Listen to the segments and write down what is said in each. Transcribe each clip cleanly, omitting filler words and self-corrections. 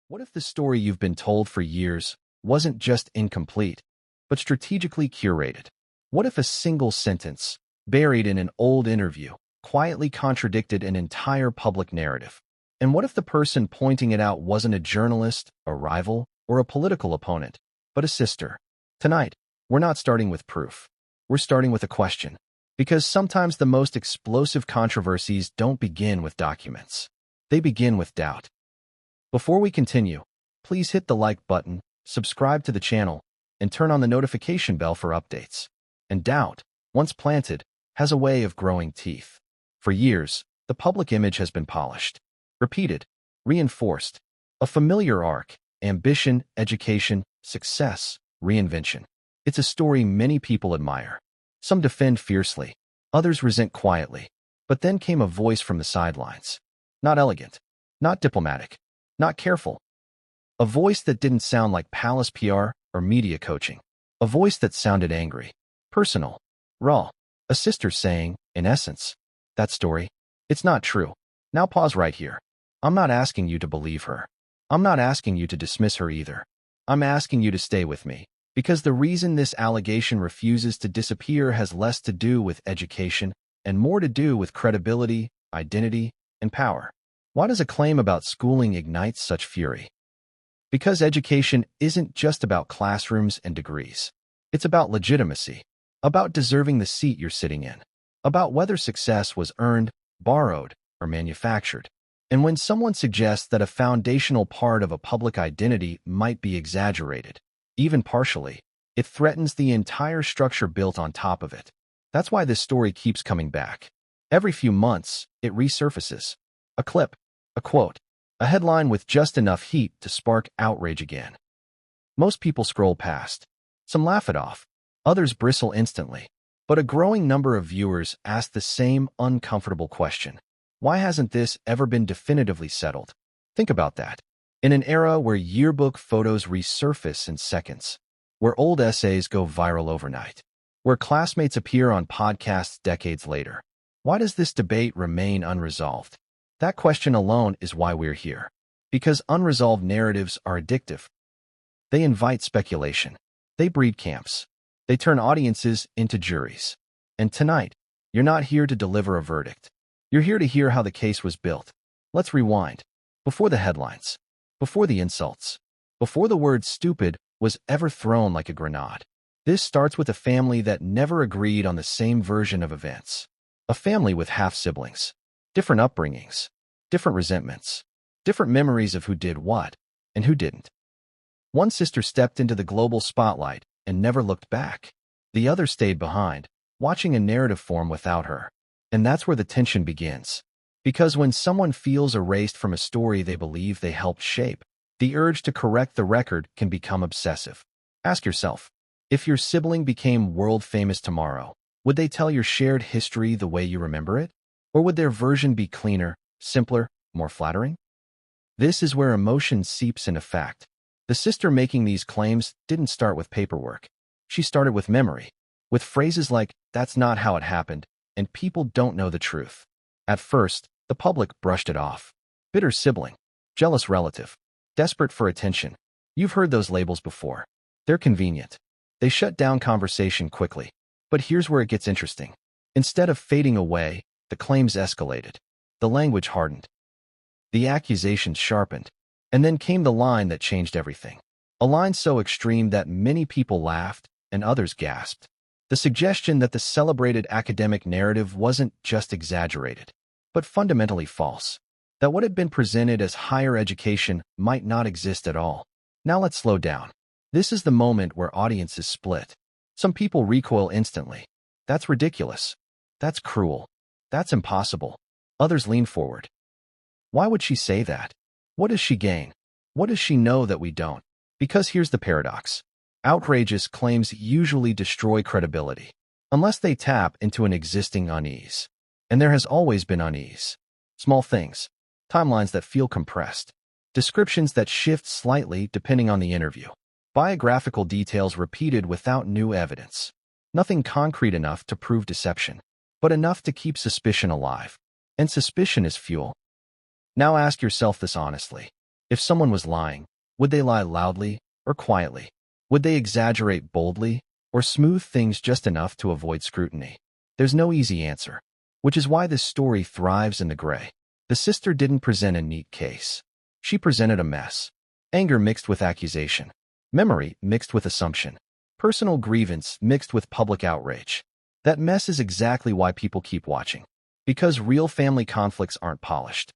What if the story you've been told for years wasn't just incomplete, but strategically curated? What if a single sentence, buried in an old interview, quietly contradicted an entire public narrative? And what if the person pointing it out wasn't a journalist, a rival, or a political opponent, but a sister? Tonight, we're not starting with proof. We're starting with a question. Because sometimes the most explosive controversies don't begin with documents. They begin with doubt. Before we continue, please hit the like button, subscribe to the channel, and turn on the notification bell for updates. And doubt, once planted, has a way of growing teeth. For years, the public image has been polished, repeated, reinforced. A familiar arc: ambition, education, success, reinvention. It's a story many people admire. Some defend fiercely, others resent quietly. But then came a voice from the sidelines. Not elegant, not diplomatic, not careful. A voice that didn't sound like palace PR or media coaching. A voice that sounded angry, personal, raw. A sister saying, in essence, that story, it's not true. Now pause right here. I'm not asking you to believe her. I'm not asking you to dismiss her either. I'm asking you to stay with me. Because the reason this allegation refuses to disappear has less to do with education and more to do with credibility, identity, and power. Why does a claim about schooling ignite such fury? Because education isn't just about classrooms and degrees. It's about legitimacy, about deserving the seat you're sitting in, about whether success was earned, borrowed, or manufactured. And when someone suggests that a foundational part of a public identity might be exaggerated, even partially, it threatens the entire structure built on top of it. That's why this story keeps coming back. Every few months, it resurfaces. A clip, a quote, a headline with just enough heat to spark outrage again. Most people scroll past. Some laugh it off. Others bristle instantly. But a growing number of viewers ask the same uncomfortable question. Why hasn't this ever been definitively settled? Think about that. In an era where yearbook photos resurface in seconds, where old essays go viral overnight, where classmates appear on podcasts decades later, why does this debate remain unresolved? That question alone is why we're here. Because unresolved narratives are addictive. They invite speculation. They breed camps. They turn audiences into juries. And tonight, you're not here to deliver a verdict. You're here to hear how the case was built. Let's rewind. Before the headlines. Before the insults. Before the word stupid was ever thrown like a grenade. This starts with a family that never agreed on the same version of events. A family with half-siblings. Different upbringings, different resentments, different memories of who did what and who didn't. One sister stepped into the global spotlight and never looked back. The other stayed behind, watching a narrative form without her. And that's where the tension begins. Because when someone feels erased from a story they believe they helped shape, the urge to correct the record can become obsessive. Ask yourself, if your sibling became world famous tomorrow, would they tell your shared history the way you remember it? Or would their version be cleaner, simpler, more flattering? This is where emotion seeps into fact. The sister making these claims didn't start with paperwork. She started with memory, with phrases like, "That's not how it happened," and "people don't know the truth." At first, the public brushed it off. Bitter sibling, jealous relative, desperate for attention. You've heard those labels before. They're convenient. They shut down conversation quickly. But here's where it gets interesting. Instead of fading away, the claims escalated. The language hardened. The accusations sharpened. And then came the line that changed everything. A line so extreme that many people laughed and others gasped. The suggestion that the celebrated academic narrative wasn't just exaggerated, but fundamentally false. That what had been presented as higher education might not exist at all. Now let's slow down. This is the moment where audiences split. Some people recoil instantly. That's ridiculous. That's cruel. That's impossible. Others lean forward. Why would she say that? What does she gain? What does she know that we don't? Because here's the paradox. Outrageous claims usually destroy credibility, unless they tap into an existing unease. And there has always been unease. Small things, timelines that feel compressed, descriptions that shift slightly depending on the interview, biographical details repeated without new evidence. Nothing concrete enough to prove deception, but enough to keep suspicion alive. And suspicion is fuel. Now ask yourself this honestly. If someone was lying, would they lie loudly or quietly? Would they exaggerate boldly or smooth things just enough to avoid scrutiny? There's no easy answer, which is why this story thrives in the gray. The sister didn't present a neat case. She presented a mess. Anger mixed with accusation. Memory mixed with assumption. Personal grievance mixed with public outrage. That mess is exactly why people keep watching. Because real family conflicts aren't polished.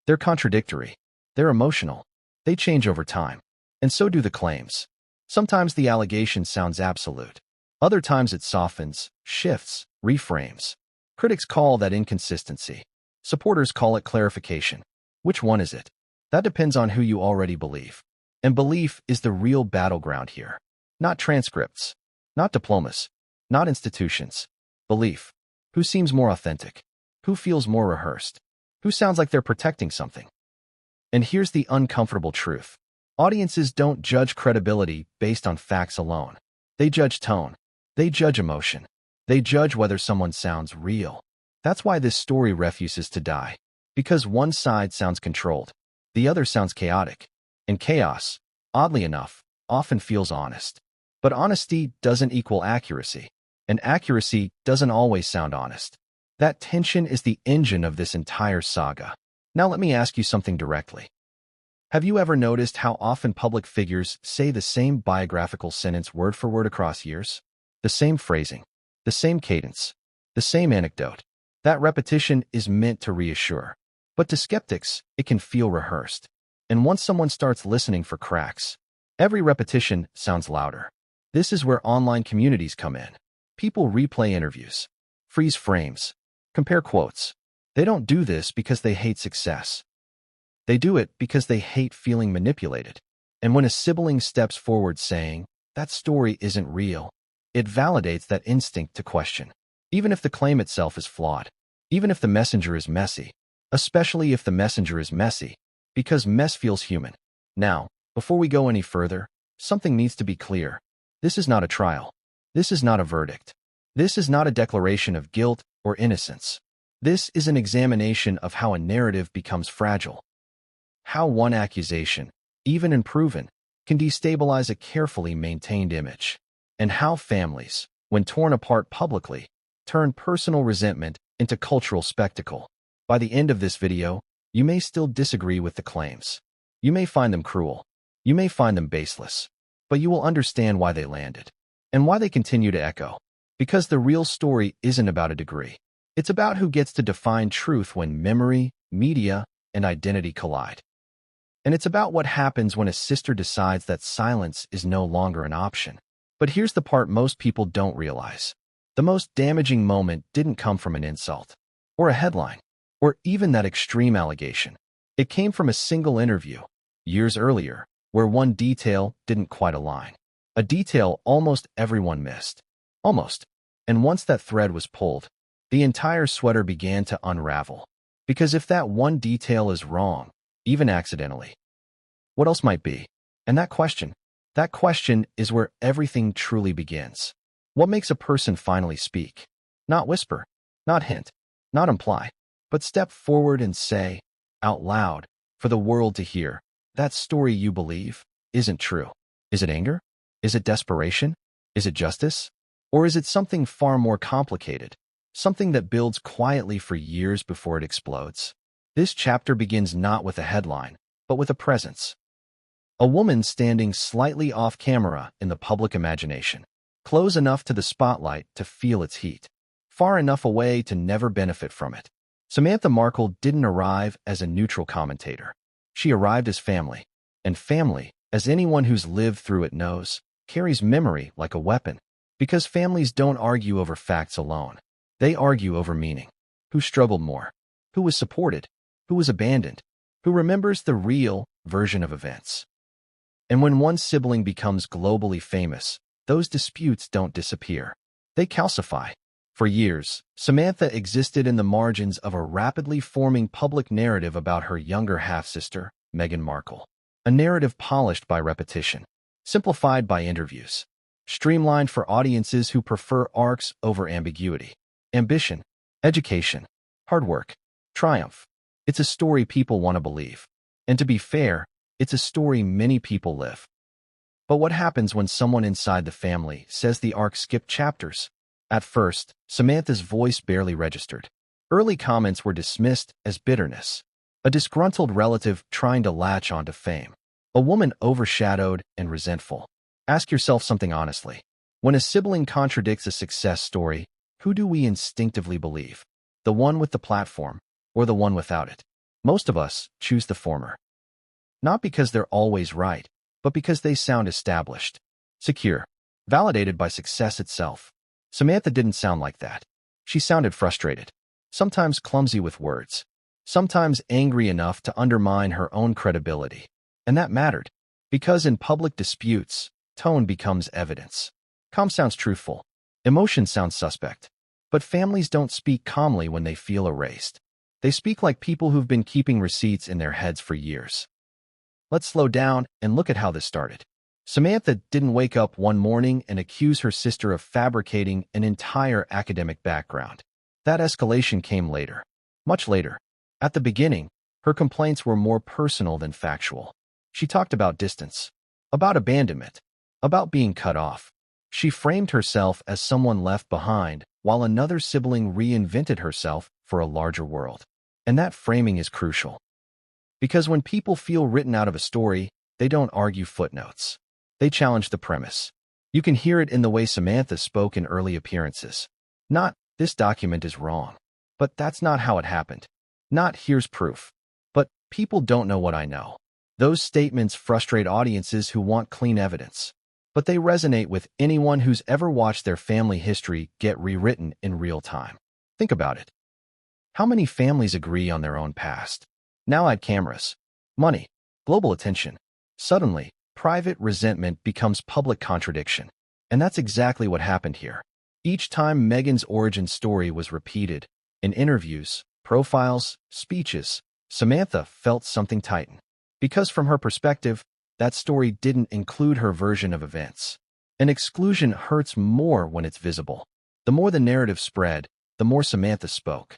They're contradictory. They're emotional. They change over time. And so do the claims. Sometimes the allegation sounds absolute. Other times it softens, shifts, reframes. Critics call that inconsistency. Supporters call it clarification. Which one is it? That depends on who you already believe. And belief is the real battleground here. Not transcripts. Not diplomas. Not institutions. Belief. Who seems more authentic? Who feels more rehearsed? Who sounds like they're protecting something? And here's the uncomfortable truth. Audiences don't judge credibility based on facts alone. They judge tone. They judge emotion. They judge whether someone sounds real. That's why this story refuses to die. Because one side sounds controlled. The other sounds chaotic. And chaos, oddly enough, often feels honest. But honesty doesn't equal accuracy. And accuracy doesn't always sound honest. That tension is the engine of this entire saga. Now let me ask you something directly. Have you ever noticed how often public figures say the same biographical sentence word for word across years? The same phrasing, the same cadence, the same anecdote. That repetition is meant to reassure. But to skeptics, it can feel rehearsed. And once someone starts listening for cracks, every repetition sounds louder. This is where online communities come in. People replay interviews, freeze frames, compare quotes. They don't do this because they hate success. They do it because they hate feeling manipulated. And when a sibling steps forward saying, "That story isn't real," it validates that instinct to question. Even if the claim itself is flawed. Even if the messenger is messy. Especially if the messenger is messy. Because mess feels human. Now, before we go any further, something needs to be clear. This is not a trial. This is not a verdict. This is not a declaration of guilt or innocence. This is an examination of how a narrative becomes fragile. How one accusation, even unproven, can destabilize a carefully maintained image. And how families, when torn apart publicly, turn personal resentment into cultural spectacle. By the end of this video, you may still disagree with the claims. You may find them cruel. You may find them baseless. But you will understand why they landed. And why they continue to echo. Because the real story isn't about a degree. It's about who gets to define truth when memory, media, and identity collide. And it's about what happens when a sister decides that silence is no longer an option. But here's the part most people don't realize. The most damaging moment didn't come from an insult, or a headline, or even that extreme allegation. It came from a single interview, years earlier, where one detail didn't quite align. A detail almost everyone missed. Almost. And once that thread was pulled, the entire sweater began to unravel. Because if that one detail is wrong, even accidentally, what else might be? And that question is where everything truly begins. What makes a person finally speak? Not whisper, not hint, not imply, but step forward and say, out loud, for the world to hear, that story you believe isn't true. Is it anger? Is it desperation? Is it justice? Or is it something far more complicated? Something that builds quietly for years before it explodes? This chapter begins not with a headline, but with a presence. A woman standing slightly off camera in the public imagination, close enough to the spotlight to feel its heat, far enough away to never benefit from it. Samantha Markle didn't arrive as a neutral commentator. She arrived as family, and family, as anyone who's lived through it knows, carries memory like a weapon. Because families don't argue over facts alone. They argue over meaning. Who struggled more? Who was supported? Who was abandoned? Who remembers the real version of events? And when one sibling becomes globally famous, those disputes don't disappear. They calcify. For years, Samantha existed in the margins of a rapidly forming public narrative about her younger half-sister, Meghan Markle. A narrative polished by repetition, simplified by interviews, streamlined for audiences who prefer arcs over ambiguity. Ambition, education, hard work, triumph. It's a story people want to believe. And to be fair, it's a story many people live. But what happens when someone inside the family says the arc skipped chapters? At first, Samantha's voice barely registered. Early comments were dismissed as bitterness, a disgruntled relative trying to latch onto fame, a woman overshadowed and resentful. Ask yourself something honestly. When a sibling contradicts a success story, who do we instinctively believe? The one with the platform or the one without it? Most of us choose the former. Not because they're always right, but because they sound established, secure, validated by success itself. Samantha didn't sound like that. She sounded frustrated, sometimes clumsy with words, sometimes angry enough to undermine her own credibility. And that mattered, because in public disputes, tone becomes evidence. Calm sounds truthful. Emotion sounds suspect. But families don't speak calmly when they feel erased. They speak like people who've been keeping receipts in their heads for years. Let's slow down and look at how this started. Samantha didn't wake up one morning and accuse her sister of fabricating an entire academic background. That escalation came later, much later. At the beginning, her complaints were more personal than factual. She talked about distance, about abandonment, about being cut off. She framed herself as someone left behind, while another sibling reinvented herself for a larger world. And that framing is crucial. Because when people feel written out of a story, they don't argue footnotes. They challenge the premise. You can hear it in the way Samantha spoke in early appearances. Not, this document is wrong. But that's not how it happened. Not, here's proof. But, people don't know what I know. Those statements frustrate audiences who want clean evidence. But they resonate with anyone who's ever watched their family history get rewritten in real time. Think about it. How many families agree on their own past? Now add cameras, money, global attention. Suddenly, private resentment becomes public contradiction. And that's exactly what happened here. Each time Meghan's origin story was repeated, in interviews, profiles, speeches, Samantha felt something tighten. Because from her perspective, that story didn't include her version of events. An exclusion hurts more when it's visible. The more the narrative spread, the more Samantha spoke.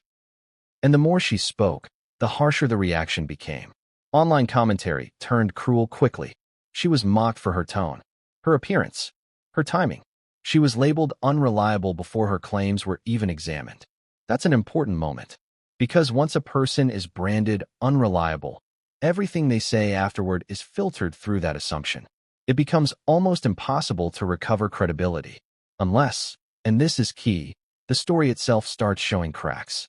And the more she spoke, the harsher the reaction became. Online commentary turned cruel quickly. She was mocked for her tone, her appearance, her timing. She was labeled unreliable before her claims were even examined. That's an important moment. Because once a person is branded unreliable, everything they say afterward is filtered through that assumption. It becomes almost impossible to recover credibility. Unless, and this is key, the story itself starts showing cracks.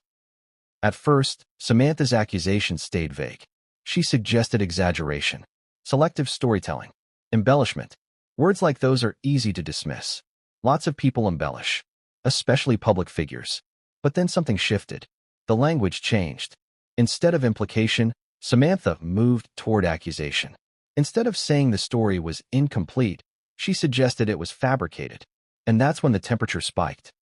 At first, Samantha's accusations stayed vague. She suggested exaggeration, selective storytelling, embellishment. Words like those are easy to dismiss. Lots of people embellish, especially public figures. But then something shifted. The language changed. Instead of implication, Samantha moved toward accusation. Instead of saying the story was incomplete, she suggested it was fabricated. And that's when the temperature spiked.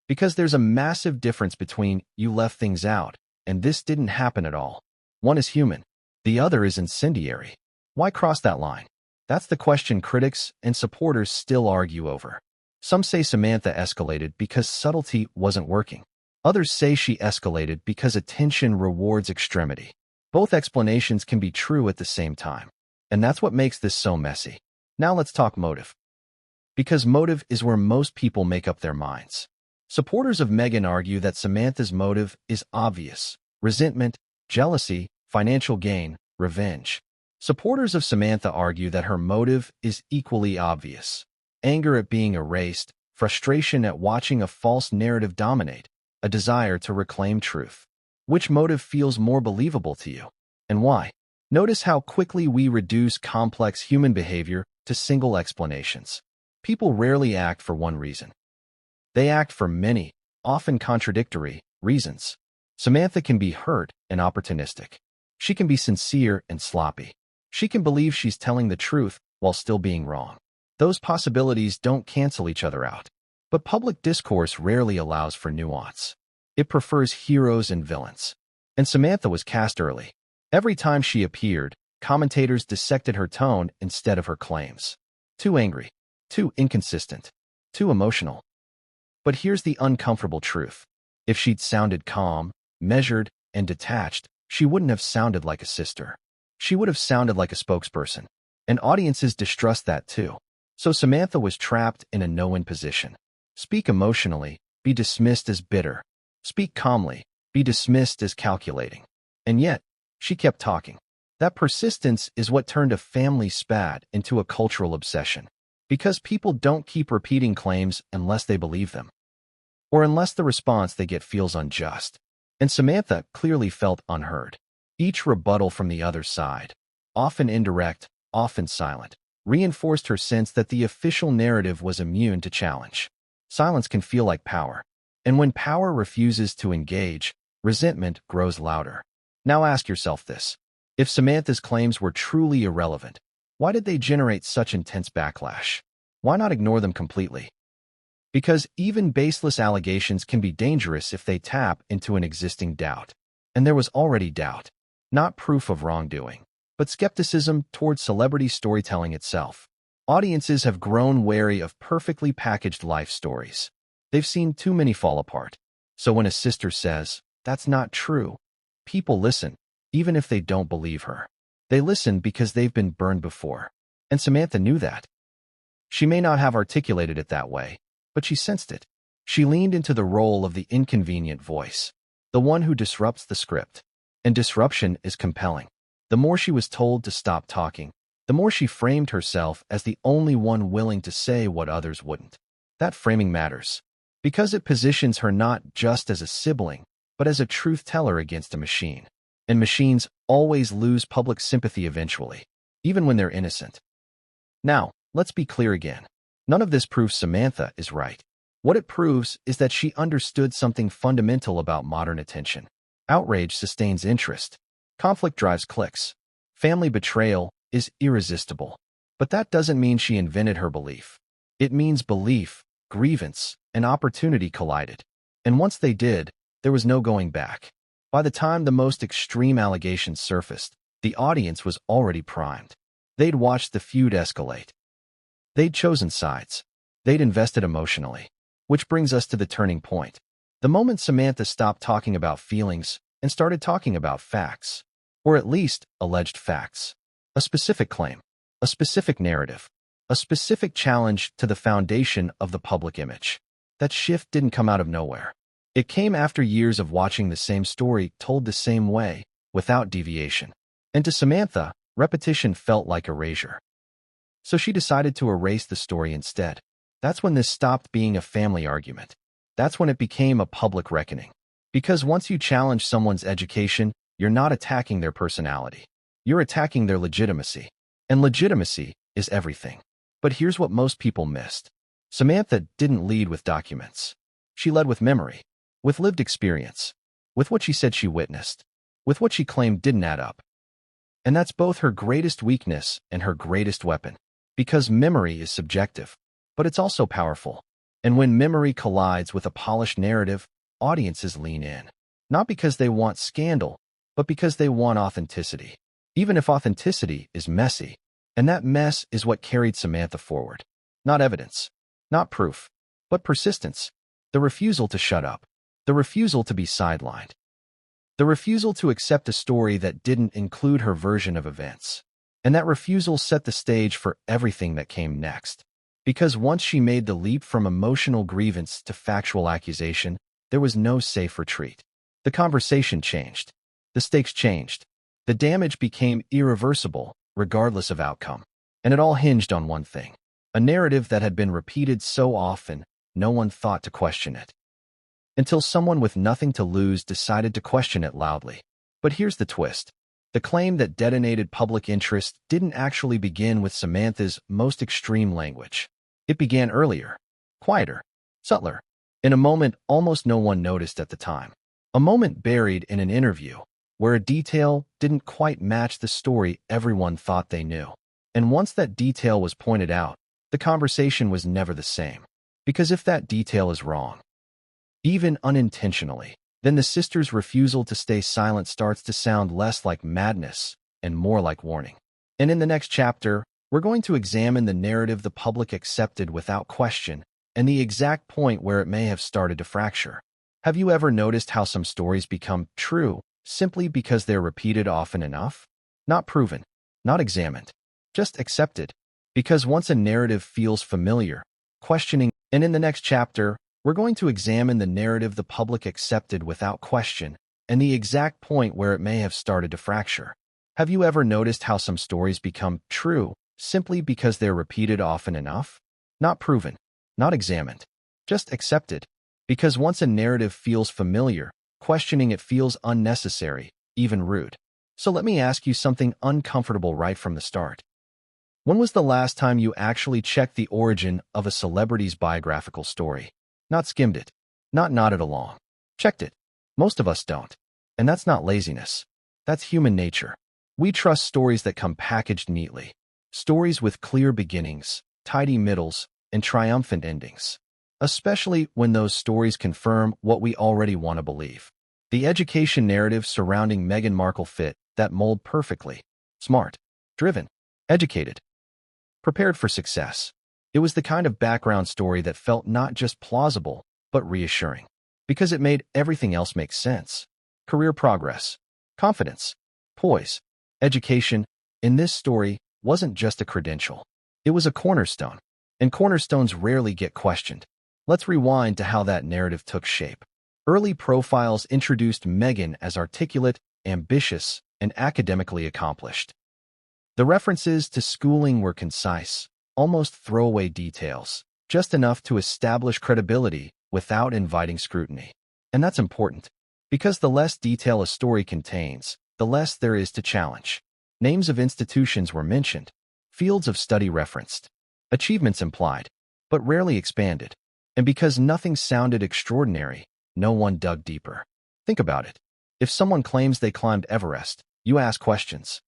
Because there's a massive difference between "you left things out" and "this didn't happen at all." One is human. The other is incendiary. Why cross that line? That's the question critics and supporters still argue over. Some say Samantha escalated because subtlety wasn't working. Others say she escalated because attention rewards extremity. Both explanations can be true at the same time. And that's what makes this so messy. Now let's talk motive. Because motive is where most people make up their minds. Supporters of Meghan argue that Samantha's motive is obvious: resentment, jealousy, financial gain, revenge. Supporters of Samantha argue that her motive is equally obvious: anger at being erased, frustration at watching a false narrative dominate, a desire to reclaim truth. Which motive feels more believable to you? And why? Notice how quickly we reduce complex human behavior to single explanations. People rarely act for one reason. They act for many, often contradictory, reasons. Samantha can be hurt and opportunistic. She can be sincere and sloppy. She can believe she's telling the truth while still being wrong. Those possibilities don't cancel each other out. But public discourse rarely allows for nuance. It prefers heroes and villains. And Samantha was cast early. Every time she appeared, commentators dissected her tone instead of her claims. Too angry, too inconsistent, too emotional. But here's the uncomfortable truth. If she'd sounded calm, measured, and detached, she wouldn't have sounded like a sister. She would have sounded like a spokesperson. And audiences distrust that too. So Samantha was trapped in a no-win position. Speak emotionally, be dismissed as bitter. Speak calmly, be dismissed as calculating. And yet, she kept talking. That persistence is what turned a family spat into a cultural obsession. Because people don't keep repeating claims unless they believe them. Or unless the response they get feels unjust. And Samantha clearly felt unheard. Each rebuttal from the other side, often indirect, often silent, reinforced her sense that the official narrative was immune to challenge. Silence can feel like power. And when power refuses to engage, resentment grows louder. Now ask yourself this. If Samantha's claims were truly irrelevant, why did they generate such intense backlash? Why not ignore them completely? Because even baseless allegations can be dangerous if they tap into an existing doubt. And there was already doubt. Not proof of wrongdoing, but skepticism towards celebrity storytelling itself. Audiences have grown wary of perfectly packaged life stories. They've seen too many fall apart. So when a sister says, "That's not true," people listen, even if they don't believe her. They listen because they've been burned before. And Samantha knew that. She may not have articulated it that way, but she sensed it. She leaned into the role of the inconvenient voice, the one who disrupts the script. And disruption is compelling. The more she was told to stop talking, the more she framed herself as the only one willing to say what others wouldn't. That framing matters, because it positions her not just as a sibling, but as a truth teller against a machine. And machines always lose public sympathy eventually, even when they're innocent. Now, let's be clear again. None of this proves Samantha is right. What it proves is that she understood something fundamental about modern attention. Outrage sustains interest. Conflict drives clicks. Family betrayal is irresistible. But that doesn't mean she invented her belief. It means belief, grievance, and opportunity collided. And once they did, there was no going back. By the time the most extreme allegations surfaced, the audience was already primed. They'd watched the feud escalate. They'd chosen sides. They'd invested emotionally. Which brings us to the turning point. The moment Samantha stopped talking about feelings and started talking about facts. Or at least, alleged facts. A specific claim. A specific narrative. A specific challenge to the foundation of the public image. That shift didn't come out of nowhere. It came after years of watching the same story told the same way, without deviation. And to Samantha, repetition felt like erasure. So she decided to erase the story instead. That's when this stopped being a family argument. That's when it became a public reckoning. Because once you challenge someone's education, you're not attacking their personality. You're attacking their legitimacy. And legitimacy is everything. But here's what most people missed. Samantha didn't lead with documents. She led with memory. With lived experience. With what she said she witnessed. With what she claimed didn't add up. And that's both her greatest weakness and her greatest weapon. Because memory is subjective. But it's also powerful. And when memory collides with a polished narrative, audiences lean in. Not because they want scandal, but because they want authenticity. Even if authenticity is messy. And that mess is what carried Samantha forward. Not evidence. Not proof. But persistence. The refusal to shut up. The refusal to be sidelined. The refusal to accept a story that didn't include her version of events. And that refusal set the stage for everything that came next. Because once she made the leap from emotional grievance to factual accusation, there was no safe retreat. The conversation changed. The stakes changed. The damage became irreversible, regardless of outcome. And it all hinged on one thing. A narrative that had been repeated so often, no one thought to question it. Until someone with nothing to lose decided to question it loudly. But here's the twist. The claim that detonated public interest didn't actually begin with Samantha's most extreme language. It began earlier, quieter, subtler, in a moment almost no one noticed at the time. A moment buried in an interview, where a detail didn't quite match the story everyone thought they knew. And once that detail was pointed out, the conversation was never the same. Because if that detail is wrong, even unintentionally, then the sister's refusal to stay silent starts to sound less like madness and more like warning. And in the next chapter, we're going to examine the narrative the public accepted without question and the exact point where it may have started to fracture. Have you ever noticed how some stories become true simply because they're repeated often enough? Not proven, not examined, just accepted. Because once a narrative feels familiar, questioning, and in the next chapter, we're going to examine the narrative the public accepted without question, and the exact point where it may have started to fracture. Have you ever noticed how some stories become true simply because they're repeated often enough? Not proven, not examined, just accepted. Because once a narrative feels familiar, questioning it feels unnecessary, even rude. So let me ask you something uncomfortable right from the start. When was the last time you actually checked the origin of a celebrity's biographical story? Not skimmed it, not nodded along. Checked it. Most of us don't. And that's not laziness. That's human nature. We trust stories that come packaged neatly. Stories with clear beginnings, tidy middles, and triumphant endings. Especially when those stories confirm what we already want to believe. The education narrative surrounding Meghan Markle fit that mold perfectly. Smart, driven, educated, prepared for success. It was the kind of background story that felt not just plausible, but reassuring. Because it made everything else make sense. Career progress, confidence, poise, education, in this story, wasn't just a credential. It was a cornerstone. And cornerstones rarely get questioned. Let's rewind to how that narrative took shape. Early profiles introduced Meghan as articulate, ambitious, and academically accomplished. The references to schooling were concise, almost throwaway details, just enough to establish credibility without inviting scrutiny. And that's important, because the less detail a story contains, the less there is to challenge. Names of institutions were mentioned, fields of study referenced, achievements implied, but rarely expanded. And because nothing sounded extraordinary, no one dug deeper. Think about it. If someone claims they climbed Everest, you ask questions.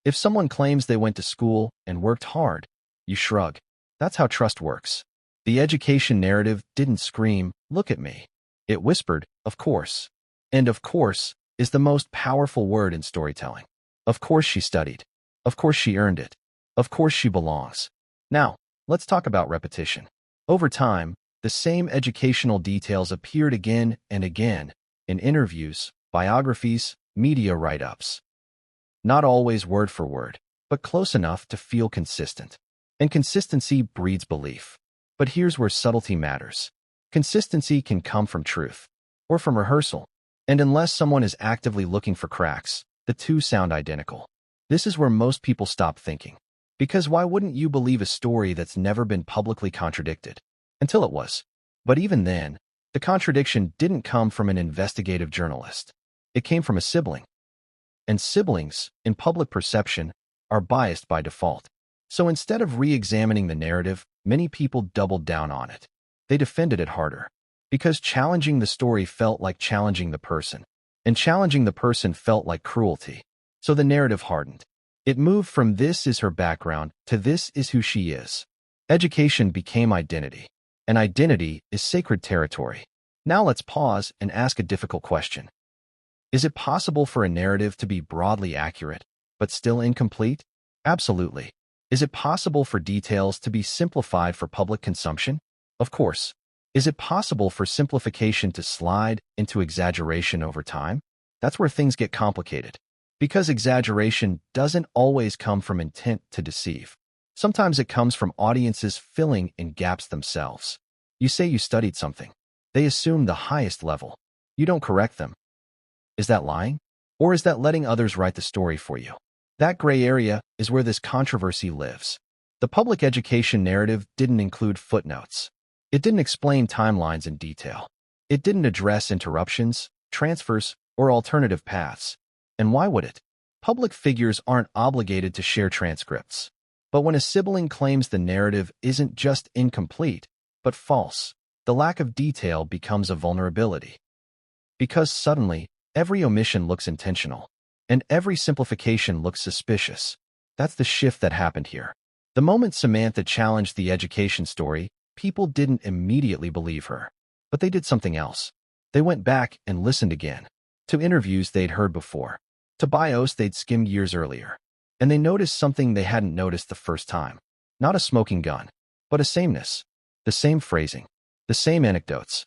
If someone claims they went to school and worked hard, you shrug. That's how trust works. The education narrative didn't scream, "Look at me." It whispered, "Of course." And of course is the most powerful word in storytelling. Of course she studied. Of course she earned it. Of course she belongs. Now, let's talk about repetition. Over time, the same educational details appeared again and again in interviews, biographies, media write-ups. Not always word for word, but close enough to feel consistent. And consistency breeds belief. But here's where subtlety matters. Consistency can come from truth, or from rehearsal. And unless someone is actively looking for cracks, the two sound identical. This is where most people stop thinking. Because why wouldn't you believe a story that's never been publicly contradicted? Until it was. But even then, the contradiction didn't come from an investigative journalist. It came from a sibling. And siblings, in public perception, are biased by default. So instead of re-examining the narrative, many people doubled down on it. They defended it harder. Because challenging the story felt like challenging the person. And challenging the person felt like cruelty. So the narrative hardened. It moved from "this is her background" to "this is who she is." Education became identity. And identity is sacred territory. Now let's pause and ask a difficult question. Is it possible for a narrative to be broadly accurate, but still incomplete? Absolutely. Is it possible for details to be simplified for public consumption? Of course. Is it possible for simplification to slide into exaggeration over time? That's where things get complicated. Because exaggeration doesn't always come from intent to deceive. Sometimes it comes from audiences filling in gaps themselves. You say you studied something. They assume the highest level. You don't correct them. Is that lying? Or is that letting others write the story for you? That gray area is where this controversy lives. The public education narrative didn't include footnotes. It didn't explain timelines in detail. It didn't address interruptions, transfers, or alternative paths. And why would it? Public figures aren't obligated to share transcripts. But when a sibling claims the narrative isn't just incomplete, but false, the lack of detail becomes a vulnerability. Because suddenly, every omission looks intentional, and every simplification looks suspicious. That's the shift that happened here. The moment Samantha challenged the education story, people didn't immediately believe her. But they did something else. They went back and listened again. To interviews they'd heard before. To bios they'd skimmed years earlier. And they noticed something they hadn't noticed the first time. Not a smoking gun, but a sameness. The same phrasing. The same anecdotes.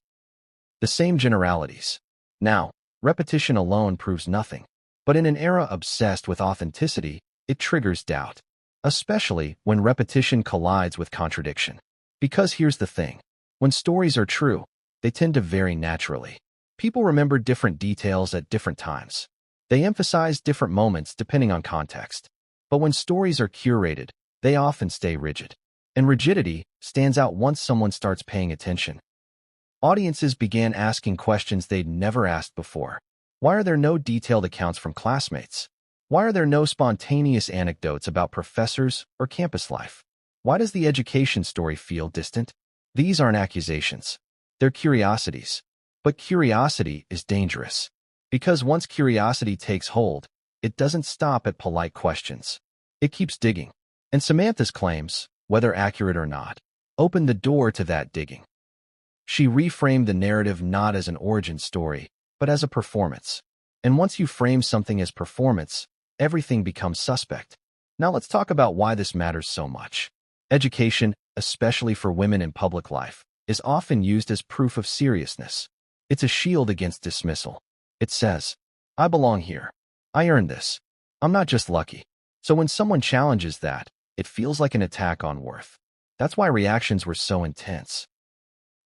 The same generalities. Now, repetition alone proves nothing. But in an era obsessed with authenticity, it triggers doubt, especially when repetition collides with contradiction. Because here's the thing. When stories are true, they tend to vary naturally. People remember different details at different times. They emphasize different moments depending on context. But when stories are curated, they often stay rigid. And rigidity stands out once someone starts paying attention. Audiences began asking questions they'd never asked before. Why are there no detailed accounts from classmates? Why are there no spontaneous anecdotes about professors or campus life? Why does the education story feel distant? These aren't accusations. They're curiosities. But curiosity is dangerous. Because once curiosity takes hold, it doesn't stop at polite questions. It keeps digging. And Samantha's claims, whether accurate or not, opened the door to that digging. She reframed the narrative not as an origin story, but as a performance. And once you frame something as performance, everything becomes suspect. Now let's talk about why this matters so much. Education, especially for women in public life, is often used as proof of seriousness. It's a shield against dismissal. It says, I belong here. I earned this. I'm not just lucky. So when someone challenges that, it feels like an attack on worth. That's why reactions were so intense.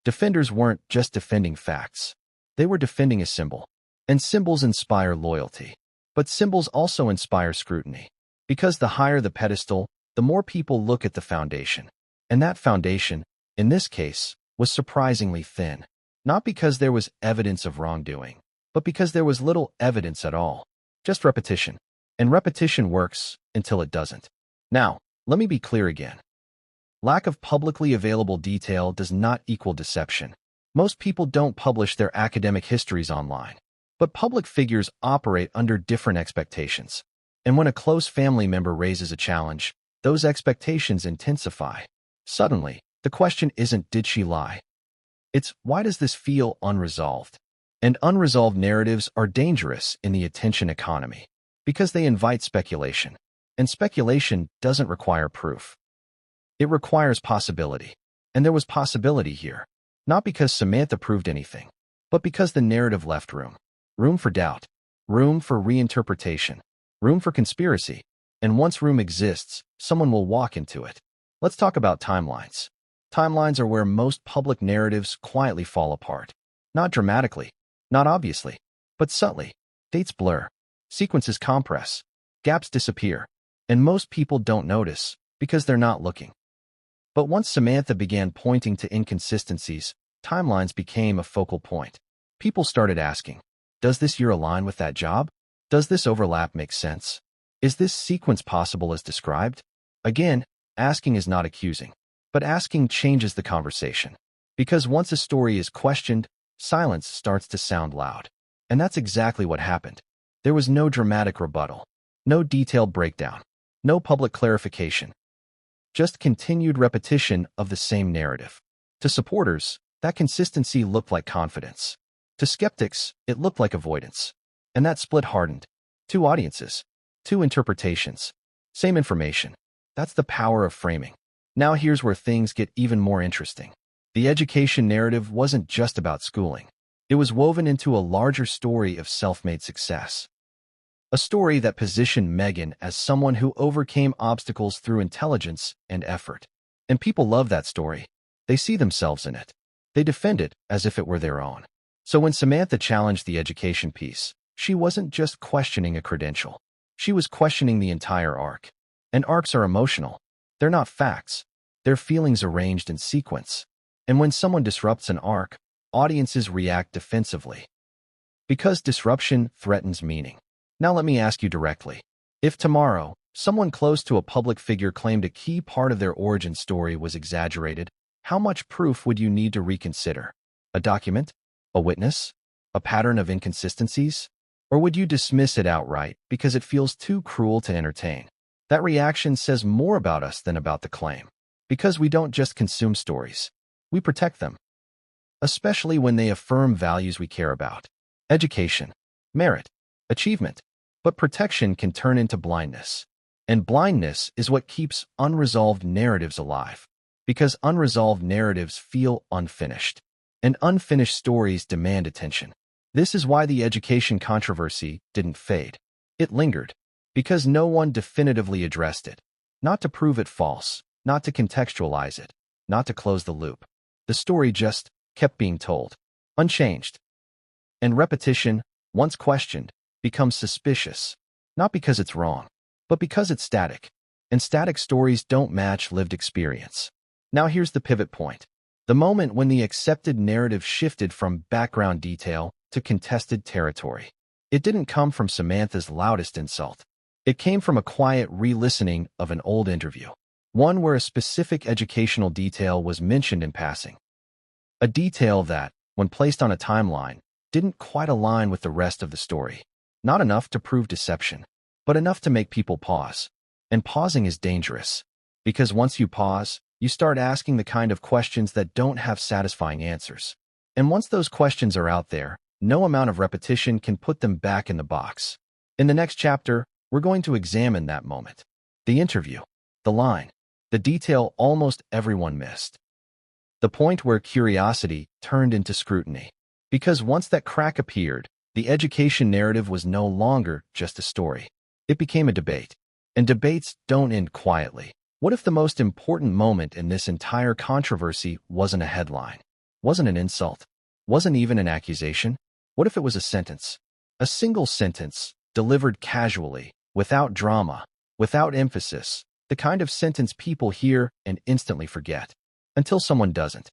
Defenders weren't just defending facts. They were defending a symbol. And symbols inspire loyalty. But symbols also inspire scrutiny. Because the higher the pedestal, the more people look at the foundation. And that foundation, in this case, was surprisingly thin. Not because there was evidence of wrongdoing, but because there was little evidence at all. Just repetition. And repetition works until it doesn't. Now, let me be clear again. Lack of publicly available detail does not equal deception. Most people don't publish their academic histories online. But public figures operate under different expectations. And when a close family member raises a challenge, those expectations intensify. Suddenly, the question isn't, did she lie? It's, why does this feel unresolved? And unresolved narratives are dangerous in the attention economy because they invite speculation. And speculation doesn't require proof. It requires possibility. And there was possibility here. Not because Samantha proved anything, but because the narrative left room. Room for doubt. Room for reinterpretation. Room for conspiracy. And once room exists, someone will walk into it. Let's talk about timelines. Timelines are where most public narratives quietly fall apart. Not dramatically, not obviously, but subtly. Dates blur. Sequences compress. Gaps disappear. And most people don't notice because they're not looking. But once Samantha began pointing to inconsistencies, timelines became a focal point. People started asking, does this year align with that job? Does this overlap make sense? Is this sequence possible as described? Again, asking is not accusing, but asking changes the conversation. Because once a story is questioned, silence starts to sound loud. And that's exactly what happened. There was no dramatic rebuttal, no detailed breakdown, no public clarification. Just continued repetition of the same narrative. To supporters, that consistency looked like confidence. To skeptics, it looked like avoidance. And that split hardened. Two audiences. Two interpretations. Same information. That's the power of framing. Now here's where things get even more interesting. The education narrative wasn't just about schooling. It was woven into a larger story of self-made success. A story that positioned Meghan as someone who overcame obstacles through intelligence and effort. And people love that story. They see themselves in it. They defend it as if it were their own. So when Samantha challenged the education piece, she wasn't just questioning a credential. She was questioning the entire arc. And arcs are emotional. They're not facts. They're feelings arranged in sequence. And when someone disrupts an arc, audiences react defensively. Because disruption threatens meaning. Now let me ask you directly. If tomorrow, someone close to a public figure claimed a key part of their origin story was exaggerated, how much proof would you need to reconsider? A document? A witness? A pattern of inconsistencies? Or would you dismiss it outright because it feels too cruel to entertain? That reaction says more about us than about the claim. Because we don't just consume stories. We protect them. Especially when they affirm values we care about. Education, merit, achievement. But protection can turn into blindness. And blindness is what keeps unresolved narratives alive. Because unresolved narratives feel unfinished. And unfinished stories demand attention. This is why the education controversy didn't fade. It lingered, because no one definitively addressed it. Not to prove it false, not to contextualize it, not to close the loop. The story just kept being told, unchanged. And repetition, once questioned, becomes suspicious, not because it's wrong, but because it's static. And static stories don't match lived experience. Now here's the pivot point. The moment when the accepted narrative shifted from background detail to contested territory. It didn't come from Samantha's loudest insult. It came from a quiet re-listening of an old interview, one where a specific educational detail was mentioned in passing. A detail that, when placed on a timeline, didn't quite align with the rest of the story. Not enough to prove deception, but enough to make people pause. And pausing is dangerous, because once you pause, you start asking the kind of questions that don't have satisfying answers. And once those questions are out there, no amount of repetition can put them back in the box. In the next chapter, we're going to examine that moment. The interview, the line, the detail almost everyone missed. The point where curiosity turned into scrutiny. Because once that crack appeared, the education narrative was no longer just a story. It became a debate. And debates don't end quietly. What if the most important moment in this entire controversy wasn't a headline, wasn't an insult, wasn't even an accusation? What if it was a sentence? A single sentence, delivered casually, without drama, without emphasis, the kind of sentence people hear and instantly forget. Until someone doesn't.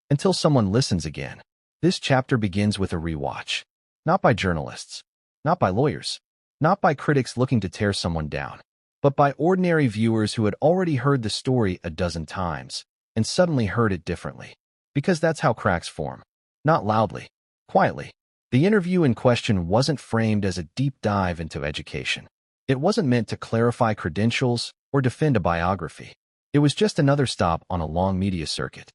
Until someone listens again. This chapter begins with a rewatch. Not by journalists, not by lawyers, not by critics looking to tear someone down, but by ordinary viewers who had already heard the story a dozen times and suddenly heard it differently. Because that's how cracks form. Not loudly, quietly. The interview in question wasn't framed as a deep dive into education. It wasn't meant to clarify credentials or defend a biography. It was just another stop on a long media circuit.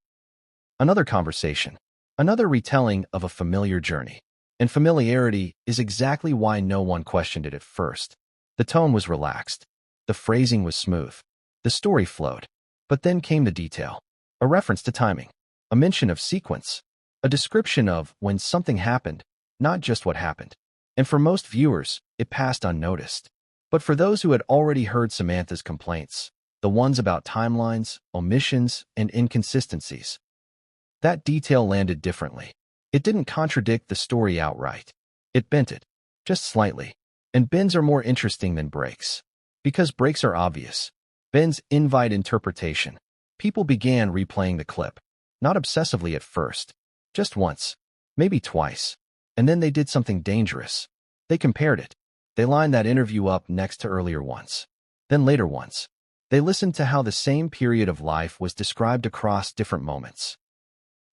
Another conversation. Another retelling of a familiar journey. And familiarity is exactly why no one questioned it at first. The tone was relaxed. The phrasing was smooth. The story flowed. But then came the detail. A reference to timing. A mention of sequence. A description of when something happened, not just what happened. And for most viewers, it passed unnoticed. But for those who had already heard Samantha's complaints, the ones about timelines, omissions, and inconsistencies, that detail landed differently. It didn't contradict the story outright. It bent it, just slightly. And bends are more interesting than breaks. Because breaks are obvious. Bends invite interpretation. People began replaying the clip. Not obsessively at first. Just once. Maybe twice. And then they did something dangerous. They compared it. They lined that interview up next to earlier ones. Then later ones. They listened to how the same period of life was described across different moments.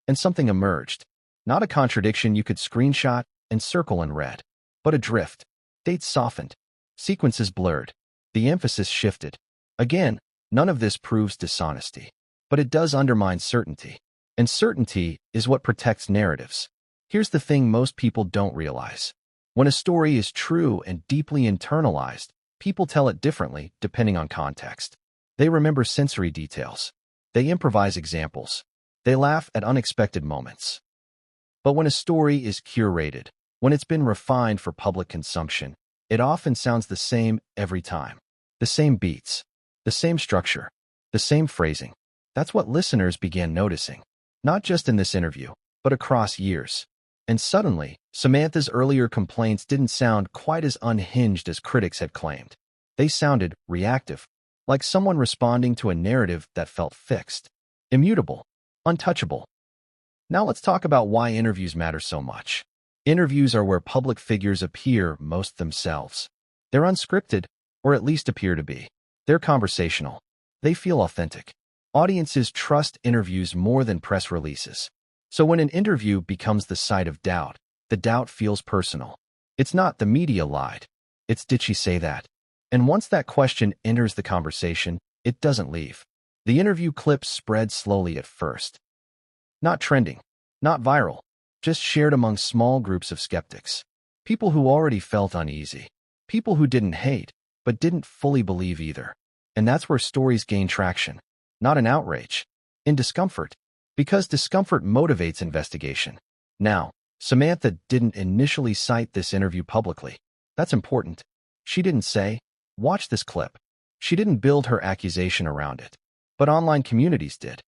And something emerged. Not a contradiction you could screenshot and circle in red, but a drift. Dates softened. Sequences blurred. The emphasis shifted. Again, none of this proves dishonesty, but it does undermine certainty. And certainty is what protects narratives. Here's the thing most people don't realize. When a story is true and deeply internalized, people tell it differently depending on context. They remember sensory details. They improvise examples. They laugh at unexpected moments. But when a story is curated, when it's been refined for public consumption, it often sounds the same every time. The same beats, the same structure, the same phrasing. That's what listeners began noticing. Not just in this interview, but across years. And suddenly, Samantha's earlier complaints didn't sound quite as unhinged as critics had claimed. They sounded reactive, like someone responding to a narrative that felt fixed, immutable, untouchable. Now let's talk about why interviews matter so much. Interviews are where public figures appear most themselves. They're unscripted, or at least appear to be. They're conversational. They feel authentic. Audiences trust interviews more than press releases. So when an interview becomes the site of doubt, the doubt feels personal. It's not the media lied. It's did she say that? And once that question enters the conversation, it doesn't leave. The interview clips spread slowly at first. Not trending, not viral, just shared among small groups of skeptics. People who already felt uneasy. People who didn't hate, but didn't fully believe either. And that's where stories gain traction. Not in outrage, in discomfort, because discomfort motivates investigation. Now, Samantha didn't initially cite this interview publicly. That's important. She didn't say, "Watch this clip." She didn't build her accusation around it. But online communities did.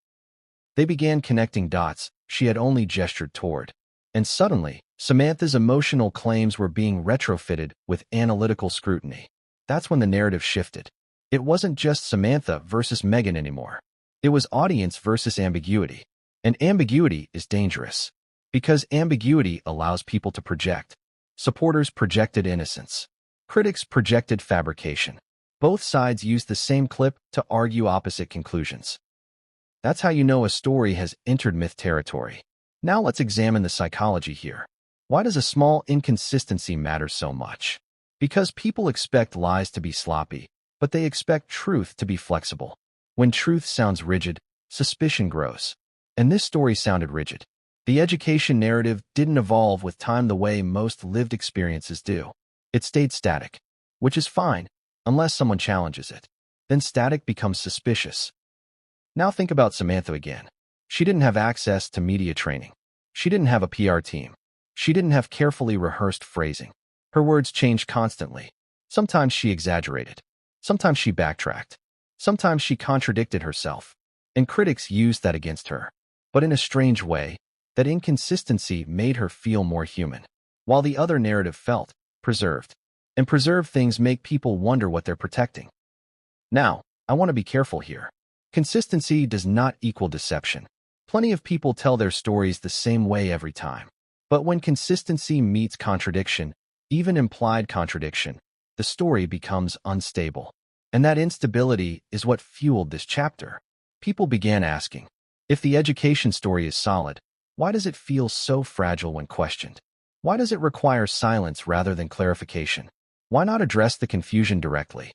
They began connecting dots she had only gestured toward. And suddenly, Samantha's emotional claims were being retrofitted with analytical scrutiny. That's when the narrative shifted. It wasn't just Samantha versus Meghan anymore. It was audience versus ambiguity. And ambiguity is dangerous. Because ambiguity allows people to project. Supporters projected innocence. Critics projected fabrication. Both sides used the same clip to argue opposite conclusions. That's how you know a story has entered myth territory. Now let's examine the psychology here. Why does a small inconsistency matter so much? Because people expect lies to be sloppy, but they expect truth to be flexible. When truth sounds rigid, suspicion grows. And this story sounded rigid. The education narrative didn't evolve with time the way most lived experiences do. It stayed static, which is fine, unless someone challenges it. Then static becomes suspicious. Now think about Samantha again. She didn't have access to media training. She didn't have a PR team. She didn't have carefully rehearsed phrasing. Her words changed constantly. Sometimes she exaggerated. Sometimes she backtracked. Sometimes she contradicted herself. And critics used that against her. But in a strange way, that inconsistency made her feel more human, while the other narrative felt preserved. And preserved things make people wonder what they're protecting. Now, I want to be careful here. Consistency does not equal deception. Plenty of people tell their stories the same way every time. But when consistency meets contradiction, even implied contradiction, the story becomes unstable. And that instability is what fueled this chapter. People began asking, if the education story is solid, why does it feel so fragile when questioned? Why does it require silence rather than clarification? Why not address the confusion directly?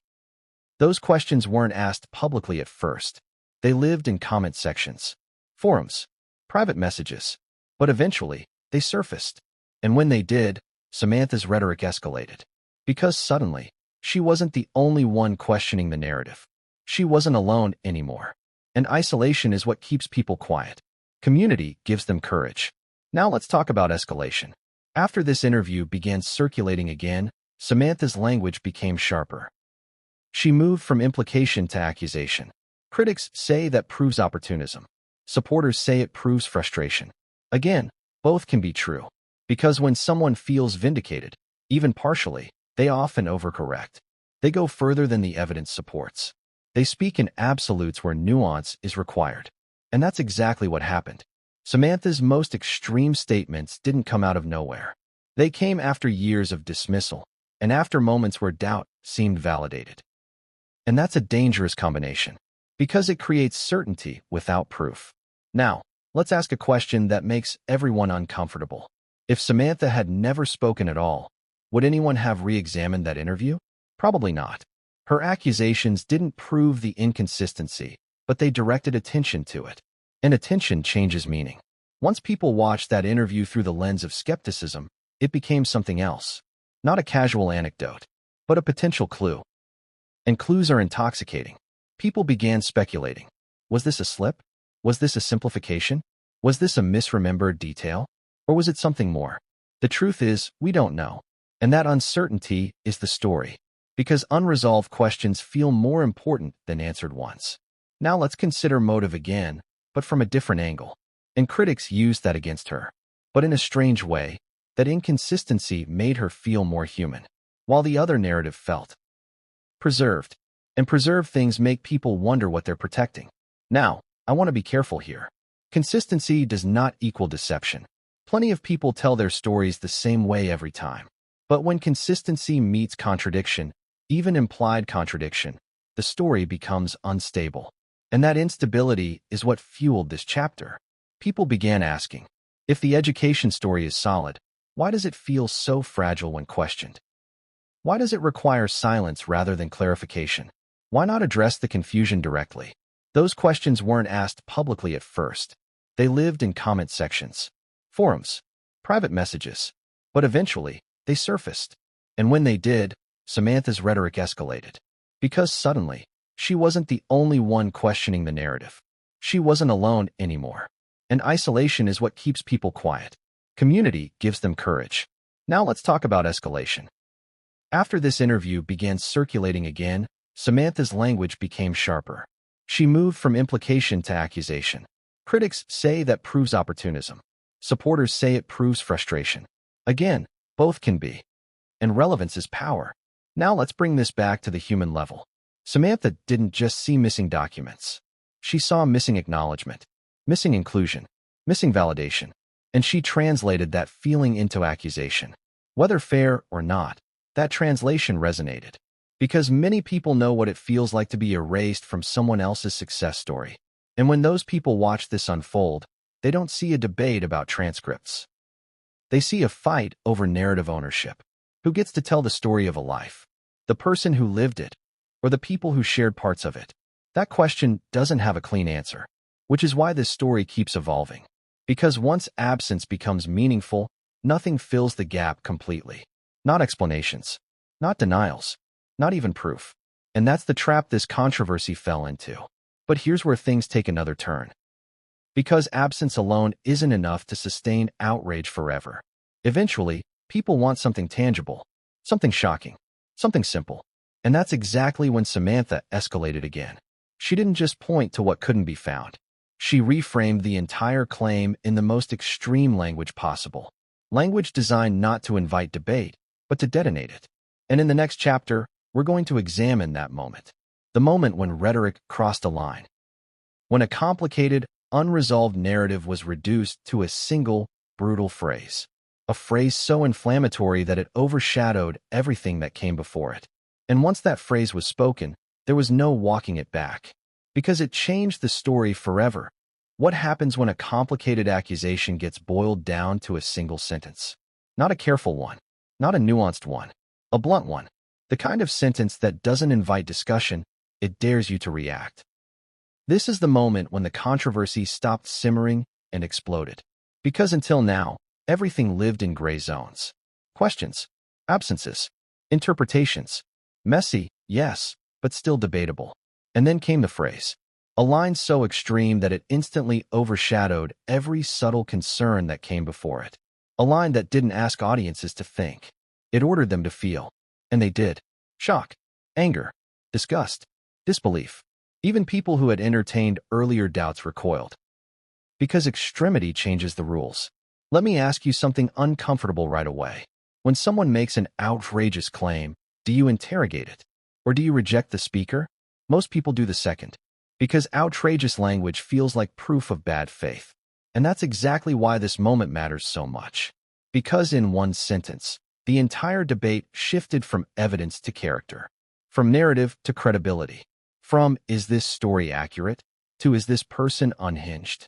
Those questions weren't asked publicly at first. They lived in comment sections, forums, private messages. But eventually, they surfaced. And when they did, Samantha's rhetoric escalated. Because suddenly, she wasn't the only one questioning the narrative. She wasn't alone anymore. And isolation is what keeps people quiet. Community gives them courage. Now let's talk about escalation. After this interview began circulating again, Samantha's language became sharper. She moved from implication to accusation. Critics say that proves opportunism. Supporters say it proves frustration. Again, both can be true. Because when someone feels vindicated, even partially, they often overcorrect. They go further than the evidence supports. They speak in absolutes where nuance is required. And that's exactly what happened. Samantha's most extreme statements didn't come out of nowhere. They came after years of dismissal, and after moments where doubt seemed validated. And that's a dangerous combination, because it creates certainty without proof. Now, let's ask a question that makes everyone uncomfortable. If Samantha had never spoken at all, would anyone have re-examined that interview? Probably not. Her accusations didn't prove the inconsistency, but they directed attention to it. And attention changes meaning. Once people watched that interview through the lens of skepticism, it became something else. Not a casual anecdote, but a potential clue. And clues are intoxicating. People began speculating. Was this a slip? Was this a simplification? Was this a misremembered detail? Or was it something more? The truth is, we don't know. And that uncertainty is the story. Because unresolved questions feel more important than answered ones. Now let's consider motive again, but from a different angle. And critics used that against her. But in a strange way, that inconsistency made her feel more human, while the other narrative felt preserved. And preserved things make people wonder what they're protecting. Now, I want to be careful here. Consistency does not equal deception. Plenty of people tell their stories the same way every time. But when consistency meets contradiction, even implied contradiction, the story becomes unstable. And that instability is what fueled this chapter. People began asking, if the education story is solid, why does it feel so fragile when questioned? Why does it require silence rather than clarification? Why not address the confusion directly? Those questions weren't asked publicly at first. They lived in comment sections, forums, private messages. But eventually, they surfaced. And when they did, Samantha's rhetoric escalated. Because suddenly, she wasn't the only one questioning the narrative. She wasn't alone anymore. And isolation is what keeps people quiet. Community gives them courage. Now let's talk about escalation. After this interview began circulating again, Samantha's language became sharper. She moved from implication to accusation. Critics say that proves opportunism. Supporters say it proves frustration. Again, both can be. And relevance is power. Now let's bring this back to the human level. Samantha didn't just see missing documents. She saw missing acknowledgement, missing inclusion, missing validation, and she translated that feeling into accusation. Whether fair or not, that translation resonated. Because many people know what it feels like to be erased from someone else's success story. And when those people watch this unfold, they don't see a debate about transcripts. They see a fight over narrative ownership. Who gets to tell the story of a life? The person who lived it, or the people who shared parts of it? That question doesn't have a clean answer, which is why this story keeps evolving. Because once absence becomes meaningful, nothing fills the gap completely. Not explanations, not denials, not even proof. And that's the trap this controversy fell into. But here's where things take another turn. Because absence alone isn't enough to sustain outrage forever. Eventually, people want something tangible, something shocking, something simple. And that's exactly when Samantha escalated again. She didn't just point to what couldn't be found. She reframed the entire claim in the most extreme language possible. Language designed not to invite debate, but to detonate it. And in the next chapter, we're going to examine that moment. The moment when rhetoric crossed a line. When a complicated, unresolved narrative was reduced to a single, brutal phrase. A phrase so inflammatory that it overshadowed everything that came before it. And once that phrase was spoken, there was no walking it back. Because it changed the story forever. What happens when a complicated accusation gets boiled down to a single sentence? Not a careful one, not a nuanced one, a blunt one. The kind of sentence that doesn't invite discussion, it dares you to react. This is the moment when the controversy stopped simmering and exploded. Because until now, everything lived in gray zones. Questions, absences, interpretations. Messy, yes, but still debatable. And then came the phrase. A line so extreme that it instantly overshadowed every subtle concern that came before it. A line that didn't ask audiences to think. It ordered them to feel. And they did. Shock, anger, disgust, disbelief. Even people who had entertained earlier doubts recoiled. Because extremity changes the rules. Let me ask you something uncomfortable right away. When someone makes an outrageous claim, do you interrogate it? Or do you reject the speaker? Most people do the second. Because outrageous language feels like proof of bad faith. And that's exactly why this moment matters so much. Because in one sentence, the entire debate shifted from evidence to character. From narrative to credibility. From, is this story accurate? To, is this person unhinged?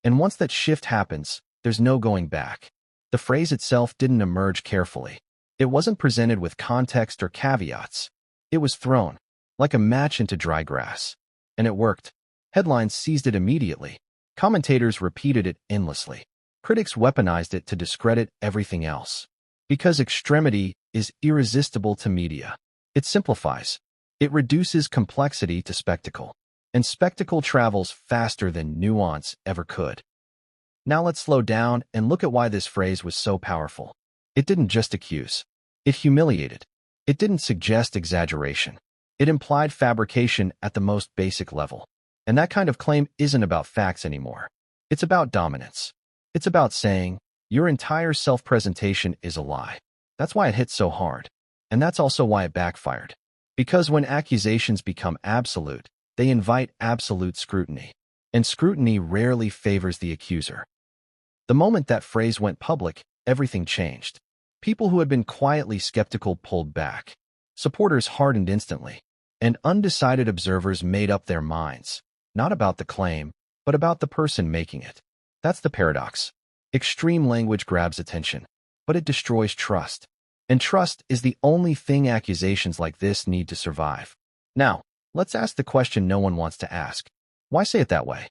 And once that shift happens, there's no going back. The phrase itself didn't emerge carefully. It wasn't presented with context or caveats. It was thrown, like a match into dry grass. And it worked. Headlines seized it immediately. Commentators repeated it endlessly. Critics weaponized it to discredit everything else. Because extremity is irresistible to media. It simplifies. It reduces complexity to spectacle. And spectacle travels faster than nuance ever could. Now let's slow down and look at why this phrase was so powerful. It didn't just accuse. It humiliated. It didn't suggest exaggeration. It implied fabrication at the most basic level. And that kind of claim isn't about facts anymore. It's about dominance. It's about saying, your entire self-presentation is a lie. That's why it hit so hard. And that's also why it backfired. Because when accusations become absolute, they invite absolute scrutiny. And scrutiny rarely favors the accuser. The moment that phrase went public, everything changed. People who had been quietly skeptical pulled back. Supporters hardened instantly. And undecided observers made up their minds, not about the claim, but about the person making it. That's the paradox. Extreme language grabs attention, but it destroys trust. And trust is the only thing accusations like this need to survive. Now, let's ask the question no one wants to ask. Why say it that way?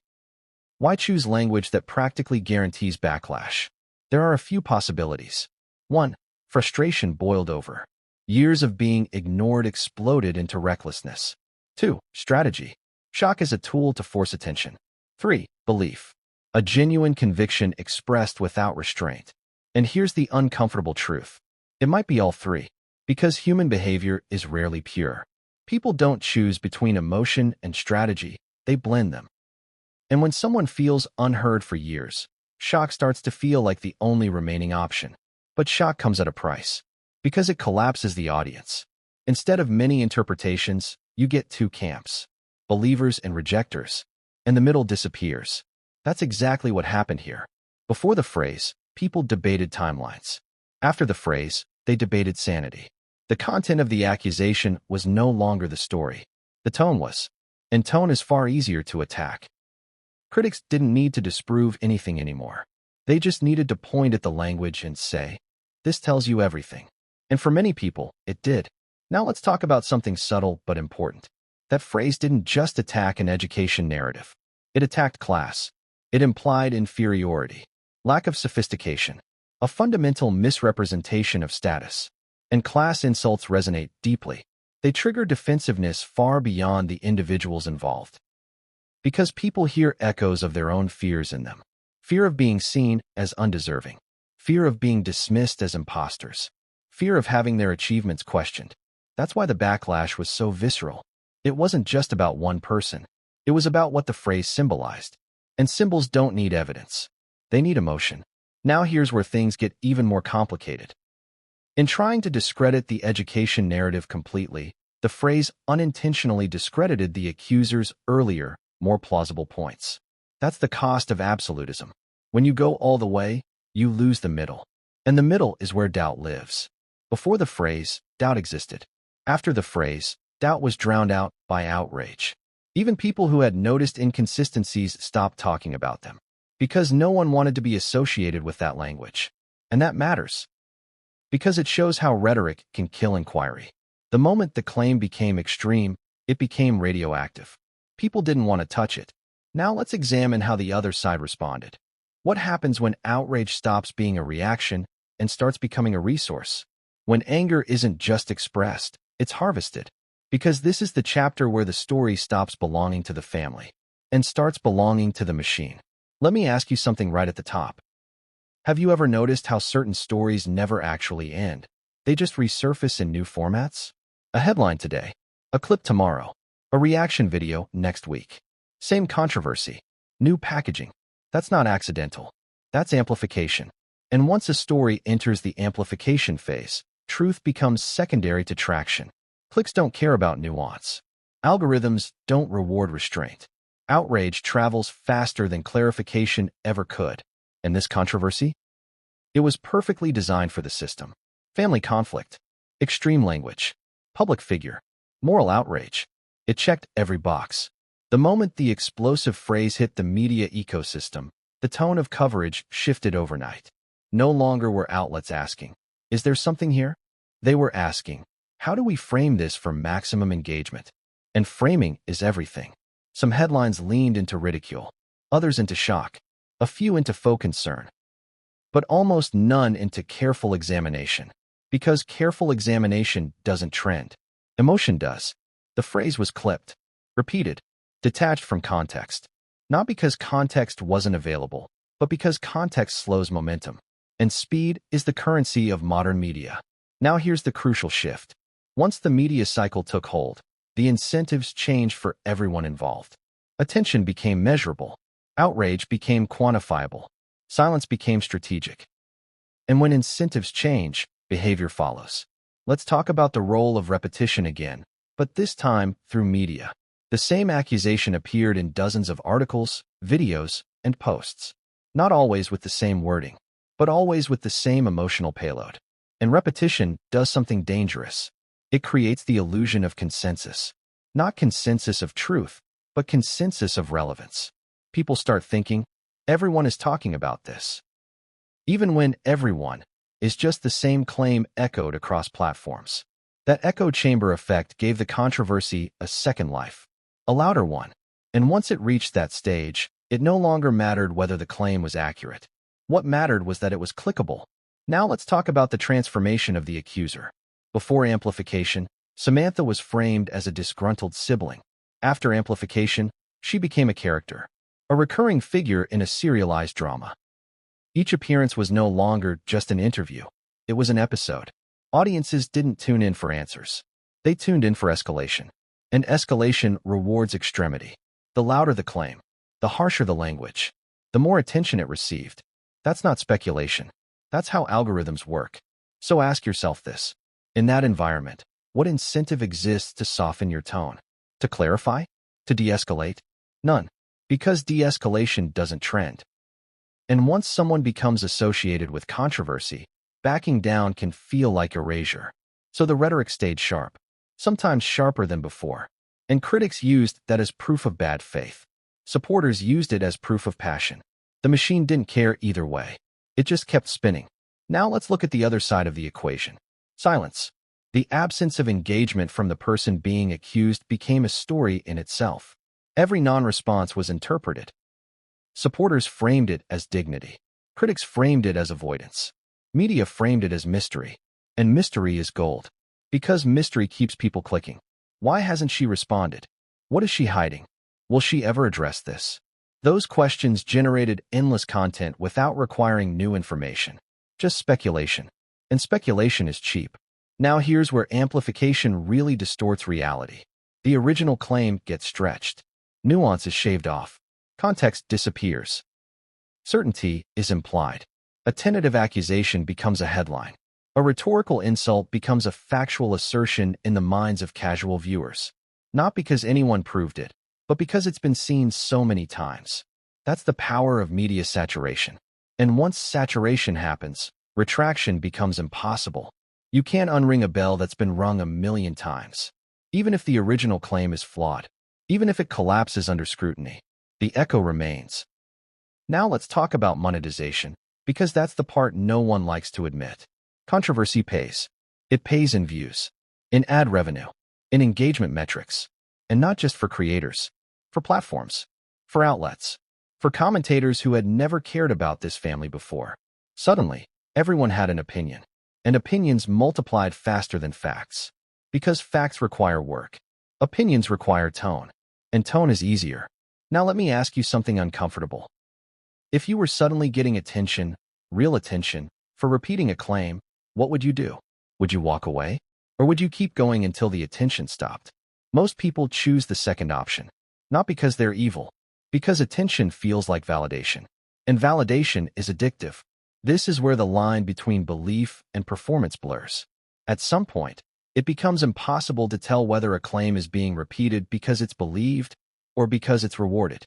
Why choose language that practically guarantees backlash? There are a few possibilities. 1. Frustration boiled over. Years of being ignored exploded into recklessness. 2. Strategy. Shock as a tool to force attention. 3. Belief. A genuine conviction expressed without restraint. And here's the uncomfortable truth. It might be all three. Because human behavior is rarely pure. People don't choose between emotion and strategy, they blend them. And when someone feels unheard for years, shock starts to feel like the only remaining option. But shock comes at a price, because it collapses the audience. Instead of many interpretations, you get two camps, believers and rejectors, and the middle disappears. That's exactly what happened here. Before the phrase, people debated timelines. After the phrase, they debated sanity. The content of the accusation was no longer the story. The tone was. And tone is far easier to attack. Critics didn't need to disprove anything anymore. They just needed to point at the language and say, "This tells you everything." And for many people, it did. Now let's talk about something subtle but important. That phrase didn't just attack an education narrative. It attacked class. It implied inferiority, lack of sophistication, a fundamental misrepresentation of status. And class insults resonate deeply. They trigger defensiveness far beyond the individuals involved. Because people hear echoes of their own fears in them. Fear of being seen as undeserving. Fear of being dismissed as imposters. Fear of having their achievements questioned. That's why the backlash was so visceral. It wasn't just about one person. It was about what the phrase symbolized. And symbols don't need evidence. They need emotion. Now here's where things get even more complicated. In trying to discredit the education narrative completely, the phrase unintentionally discredited the accuser's earlier, more plausible points. That's the cost of absolutism. When you go all the way, you lose the middle. And the middle is where doubt lives. Before the phrase, doubt existed. After the phrase, doubt was drowned out by outrage. Even people who had noticed inconsistencies stopped talking about them. Because no one wanted to be associated with that language. And that matters. Because it shows how rhetoric can kill inquiry. The moment the claim became extreme, it became radioactive. People didn't want to touch it. Now let's examine how the other side responded. What happens when outrage stops being a reaction and starts becoming a resource? When anger isn't just expressed, it's harvested. Because this is the chapter where the story stops belonging to the family and starts belonging to the machine. Let me ask you something right at the top. Have you ever noticed how certain stories never actually end? They just resurface in new formats? A headline today, a clip tomorrow, a reaction video next week. Same controversy, new packaging. That's not accidental. That's amplification. And once a story enters the amplification phase, truth becomes secondary to traction. Clicks don't care about nuance. Algorithms don't reward restraint. Outrage travels faster than clarification ever could. And this controversy? It was perfectly designed for the system. Family conflict, extreme language, public figure, moral outrage. It checked every box. The moment the explosive phrase hit the media ecosystem, the tone of coverage shifted overnight. No longer were outlets asking, "Is there something here?" They were asking, "How do we frame this for maximum engagement?" And framing is everything. Some headlines leaned into ridicule, others into shock, a few into faux concern, but almost none into careful examination. Because careful examination doesn't trend. Emotion does. The phrase was clipped, repeated, detached from context. Not because context wasn't available, but because context slows momentum. And speed is the currency of modern media. Now here's the crucial shift. Once the media cycle took hold, the incentives changed for everyone involved. Attention became measurable. Outrage became quantifiable. Silence became strategic. And when incentives change, behavior follows. Let's talk about the role of repetition again, but this time through media. The same accusation appeared in dozens of articles, videos, and posts. Not always with the same wording, but always with the same emotional payload. And repetition does something dangerous. It creates the illusion of consensus. Not consensus of truth, but consensus of relevance. People start thinking, everyone is talking about this. Even when everyone is just the same claim echoed across platforms. That echo chamber effect gave the controversy a second life, a louder one. And once it reached that stage, it no longer mattered whether the claim was accurate. What mattered was that it was clickable. Now let's talk about the transformation of the accuser. Before amplification, Samantha was framed as a disgruntled sibling. After amplification, she became a character, a recurring figure in a serialized drama. Each appearance was no longer just an interview. It was an episode. Audiences didn't tune in for answers. They tuned in for escalation. And escalation rewards extremity. The louder the claim, the harsher the language, the more attention it received. That's not speculation. That's how algorithms work. So ask yourself this. In that environment, what incentive exists to soften your tone? To clarify? To de-escalate? None. Because de-escalation doesn't trend. And once someone becomes associated with controversy, backing down can feel like erasure. So the rhetoric stayed sharp, sometimes sharper than before. And critics used that as proof of bad faith. Supporters used it as proof of passion. The machine didn't care either way. It just kept spinning. Now let's look at the other side of the equation. Silence. The absence of engagement from the person being accused became a story in itself. Every non-response was interpreted. Supporters framed it as dignity. Critics framed it as avoidance. Media framed it as mystery. And mystery is gold. Because mystery keeps people clicking. Why hasn't she responded? What is she hiding? Will she ever address this? Those questions generated endless content without requiring new information. Just speculation. And speculation is cheap. Now here's where amplification really distorts reality. The original claim gets stretched. Nuance is shaved off. Context disappears. Certainty is implied. A tentative accusation becomes a headline. A rhetorical insult becomes a factual assertion in the minds of casual viewers. Not because anyone proved it, but because it's been seen so many times. That's the power of media saturation. And once saturation happens, retraction becomes impossible. You can't unring a bell that's been rung a million times. Even if the original claim is flawed, even if it collapses under scrutiny, the echo remains. Now let's talk about monetization, because that's the part no one likes to admit. Controversy pays. It pays in views, in ad revenue, in engagement metrics, and not just for creators, for platforms, for outlets, for commentators who had never cared about this family before. Suddenly, everyone had an opinion, and opinions multiplied faster than facts. Because facts require work, opinions require tone, and tone is easier. Now let me ask you something uncomfortable. If you were suddenly getting attention, real attention, for repeating a claim, what would you do? Would you walk away? Or would you keep going until the attention stopped? Most people choose the second option. Not because they're evil, because attention feels like validation. And validation is addictive. This is where the line between belief and performance blurs. At some point, it becomes impossible to tell whether a claim is being repeated because it's believed or because it's rewarded.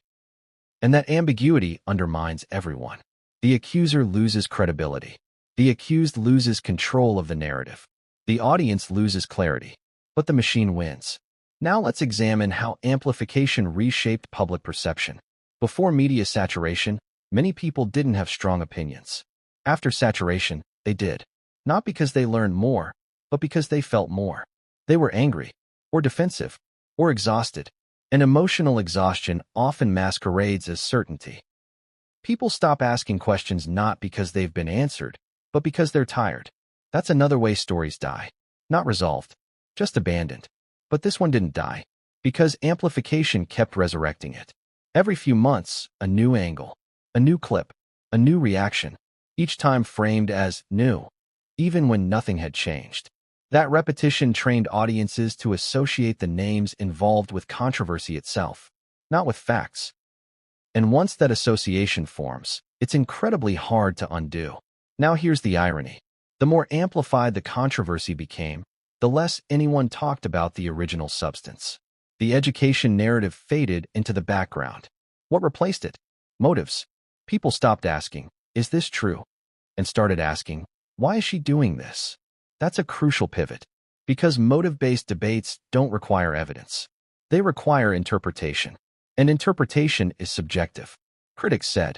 And that ambiguity undermines everyone. The accuser loses credibility. The accused loses control of the narrative. The audience loses clarity. But the machine wins. Now let's examine how amplification reshaped public perception. Before media saturation, many people didn't have strong opinions. After saturation, they did. Not because they learned more, but because they felt more. They were angry, or defensive, or exhausted. And emotional exhaustion often masquerades as certainty. People stop asking questions not because they've been answered, but because they're tired. That's another way stories die. Not resolved, just abandoned. But this one didn't die, because amplification kept resurrecting it. Every few months, a new angle, a new clip, a new reaction, each time framed as new, even when nothing had changed. That repetition trained audiences to associate the names involved with controversy itself, not with facts. And once that association forms, it's incredibly hard to undo. Now here's the irony. The more amplified the controversy became, the less anyone talked about the original substance. The education narrative faded into the background. What replaced it? Motives. People stopped asking, "Is this true?" and started asking, "Why is she doing this?" That's a crucial pivot, because motive-based debates don't require evidence. They require interpretation, and interpretation is subjective. Critics said,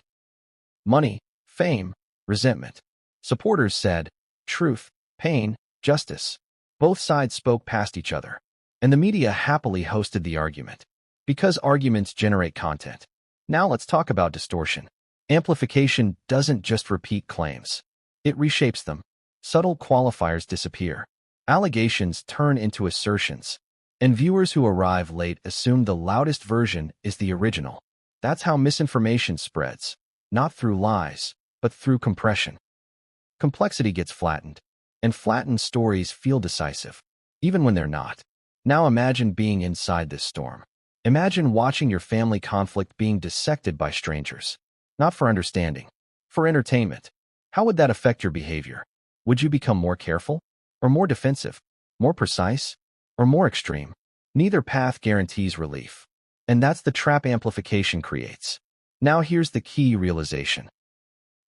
money, fame, resentment. Supporters said, truth, pain, justice. Both sides spoke past each other, and the media happily hosted the argument, because arguments generate content. Now let's talk about distortion. Amplification doesn't just repeat claims. It reshapes them. Subtle qualifiers disappear. Allegations turn into assertions, and viewers who arrive late assume the loudest version is the original. That's how misinformation spreads, not through lies, but through compression. Complexity gets flattened. and flattened stories feel decisive, even when they're not. Now imagine being inside this storm. Imagine watching your family conflict being dissected by strangers. Not for understanding, for entertainment. How would that affect your behavior? Would you become more careful? Or more defensive? More precise? Or more extreme? Neither path guarantees relief. And that's the trap amplification creates. Now here's the key realization.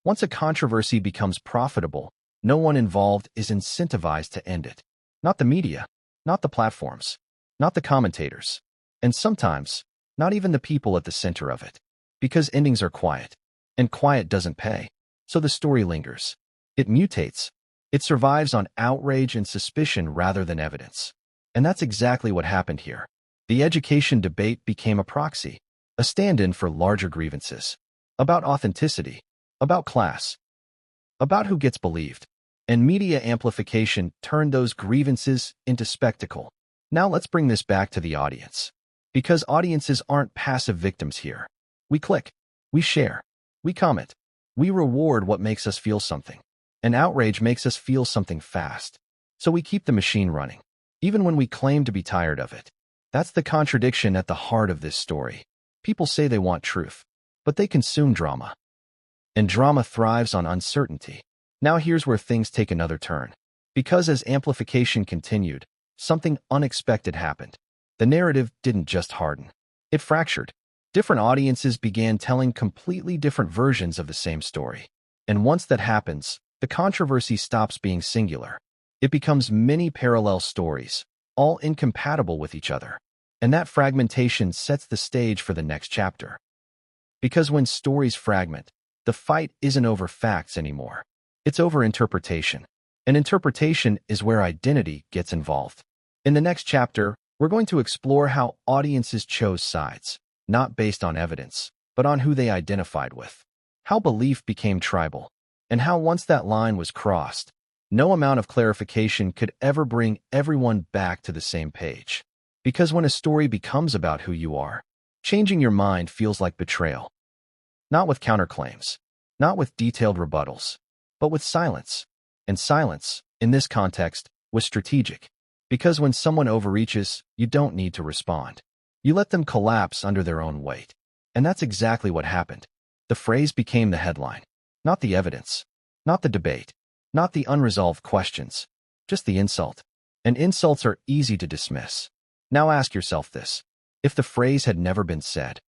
Once a controversy becomes profitable, no one involved is incentivized to end it. Not the media, not the platforms, not the commentators, and sometimes, not even the people at the center of it. Because endings are quiet, and quiet doesn't pay. So the story lingers. It mutates. It survives on outrage and suspicion rather than evidence. And that's exactly what happened here. The education debate became a proxy, a stand-in for larger grievances. About authenticity, about class, about who gets believed. And media amplification turned those grievances into spectacle. Now let's bring this back to the audience. Because audiences aren't passive victims here. We click, we share, we comment, we reward what makes us feel something. And outrage makes us feel something fast. So we keep the machine running, even when we claim to be tired of it. That's the contradiction at the heart of this story. People say they want truth, but they consume drama. And drama thrives on uncertainty. Now here's where things take another turn. Because as amplification continued, something unexpected happened. The narrative didn't just harden. It fractured. Different audiences began telling completely different versions of the same story. And once that happens, the controversy stops being singular. It becomes many parallel stories, all incompatible with each other. And that fragmentation sets the stage for the next chapter. Because when stories fragment, the fight isn't over facts anymore. It's over interpretation. And interpretation is where identity gets involved. In the next chapter, we're going to explore how audiences chose sides, not based on evidence, but on who they identified with. How belief became tribal, and how once that line was crossed, no amount of clarification could ever bring everyone back to the same page. Because when a story becomes about who you are, changing your mind feels like betrayal. Not with counterclaims, not with detailed rebuttals, but with silence. And silence, in this context, was strategic. Because when someone overreaches, you don't need to respond. You let them collapse under their own weight. And that's exactly what happened. The phrase became the headline. Not the evidence. Not the debate. Not the unresolved questions. Just the insult. And insults are easy to dismiss. Now ask yourself this. If the phrase had never been said,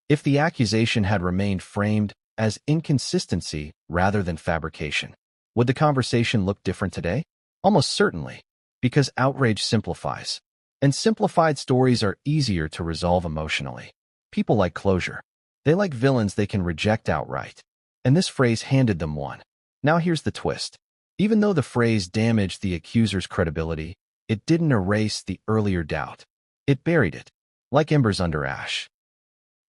if the accusation had remained framed as inconsistency rather than fabrication, would the conversation look different today? Almost certainly, because outrage simplifies, and simplified stories are easier to resolve emotionally. People like closure. They like villains they can reject outright. And this phrase handed them one. Now here's the twist. Even though the phrase damaged the accuser's credibility, it didn't erase the earlier doubt. It buried it, like embers under ash.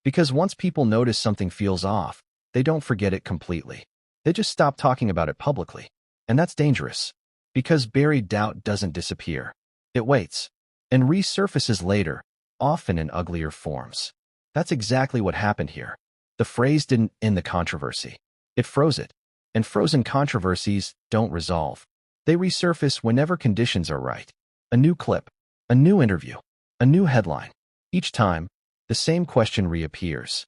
Because once people notice something feels off, they don't forget it completely. They just stop talking about it publicly. And that's dangerous. Because buried doubt doesn't disappear. It waits and resurfaces later, often in uglier forms. That's exactly what happened here. The phrase didn't end the controversy. It froze it. And frozen controversies don't resolve. They resurface whenever conditions are right. A new clip, a new interview, a new headline. Each time, the same question reappears.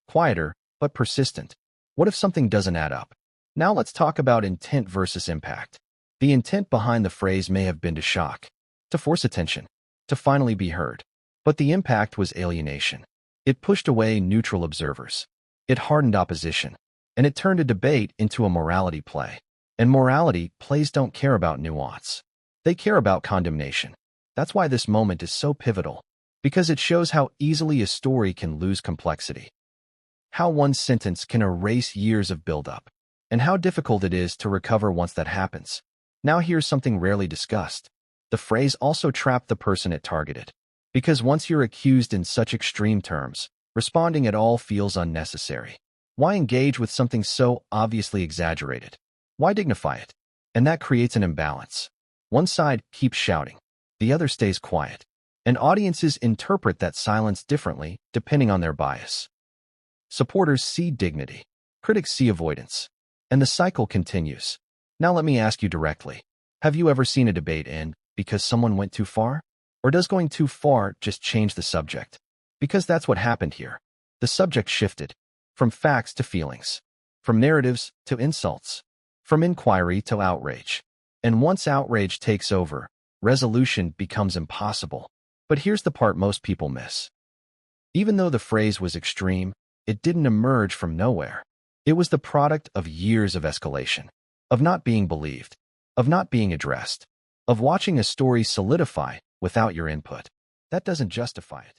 Quieter, but persistent. What if something doesn't add up? Now let's talk about intent versus impact. The intent behind the phrase may have been to shock, to force attention, to finally be heard. But the impact was alienation. It pushed away neutral observers. It hardened opposition. And it turned a debate into a morality play. And morality plays don't care about nuance. They care about condemnation. That's why this moment is so pivotal. Because it shows how easily a story can lose complexity. How one sentence can erase years of buildup. And how difficult it is to recover once that happens. Now here's something rarely discussed. The phrase also trapped the person it targeted. Because once you're accused in such extreme terms, responding at all feels unnecessary. Why engage with something so obviously exaggerated? Why dignify it? And that creates an imbalance. One side keeps shouting, the other stays quiet. And audiences interpret that silence differently depending on their bias. Supporters see dignity. Critics see avoidance. And the cycle continues. Now let me ask you directly. Have you ever seen a debate end because someone went too far? Or does going too far just change the subject? Because that's what happened here. The subject shifted from facts to feelings, from narratives to insults, from inquiry to outrage. And once outrage takes over, resolution becomes impossible. But here's the part most people miss. Even though the phrase was extreme, it didn't emerge from nowhere. It was the product of years of escalation, of not being believed, of not being addressed, of watching a story solidify without your input. That doesn't justify it.